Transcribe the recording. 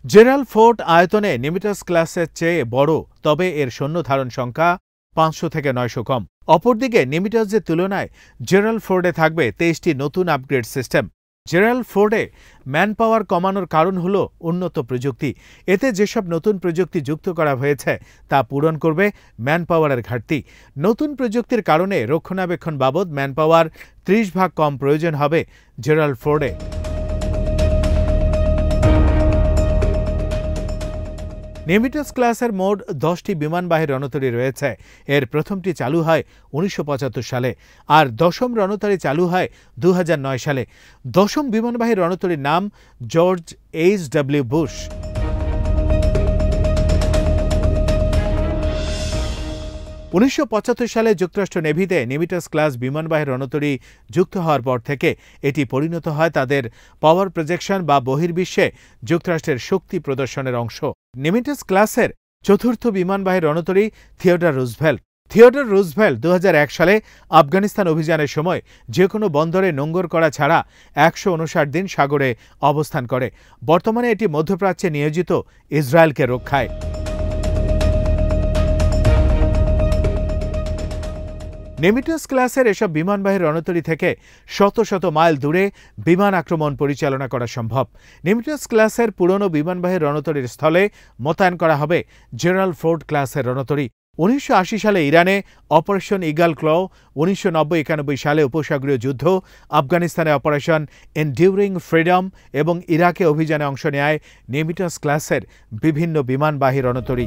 Gerald Ford আয়তনে নিমিটাস ক্লাসের চেয়ে বড়, তবে এর সৈন্য ধারণ সংখ্যা ৫০০ থেকে ৯০০ কম। অপরদিকে নিমিটাসের তুলনায় জেরাল্ড ফোর্ডে থাকবে ২৩টি নতুন আপগ্রেড সিস্টেম। জেরাল্ড ফোর্ডে ম্যান পাওয়ার কমানোর কারণ হল উন্নত প্রযুক্তি। এতে যেসব নতুন প্রযুক্তি যুক্ত করা হয়েছে তা পূরণ করবে ম্যান পাওয়ারের ঘাটতি। নতুন প্রযুক্তির কারণে রক্ষণাবেক্ষণ বাবদ ম্যান পাওয়ার ৩০ ভাগ কম প্রয়োজন হবে জেরাল্ড ফোর্ডে। নিমিটাস ক্লাসের মোট ১০টি বিমানবাহী রণতরী রয়েছে। এর প্রথমটি চালু হয় ১৯৭৫ সালে, আর দশম রণতরী চালু হয় ২০০৯ সালে। দশম বিমানবাহী রণতরীর নাম জর্জ এইচ.ডব্লিউ. বুশ। উনিশশো সালে যুক্তরাষ্ট্র নেভিতে নিমিটাস ক্লাস বিমানবাহী রণতরী যুক্ত হওয়ার পর থেকে এটি পরিণত হয় তাদের পাওয়ার প্রজেকশন বা বহির্বিশ্বে যুক্তরাষ্ট্রের শক্তি প্রদর্শনের অংশ। নিমিটাস ক্লাসের চতুর্থ বিমানবাহী রণতরী থিওডর রুজভেল্ট। থিওডর রুজভেল্ট ২০০১ সালে আফগানিস্তান অভিযানের সময় যে কোনো বন্দরে নোঙ্গর করা ছাড়া ১৫৯ দিন সাগরে অবস্থান করে। বর্তমানে এটি মধ্যপ্রাচ্যে নিয়োজিত ইসরায়েলকে রক্ষায়। নিমিটাস ক্লাসের এসব বিমানবাহী রণতরী থেকে শত শত মাইল দূরে বিমান আক্রমণ পরিচালনা করা সম্ভব। নিমিটাস ক্লাসের পুরনো বিমানবাহী রণতরীর স্থলে মোতায়েন করা হবে জেরাল্ড ফোর্ড ক্লাসের রণতরী। ১৯৮০ সালে ইরানে অপারেশন ইগল ক্ল, ১৯৯০-৯১ সালে উপসাগরীয় যুদ্ধ, আফগানিস্তানে অপারেশন এনডিউরিং ফ্রিডম এবং ইরাকে অভিযানে অংশ নেয় নিমিটাস ক্লাসের বিভিন্ন বিমানবাহী রণতরী।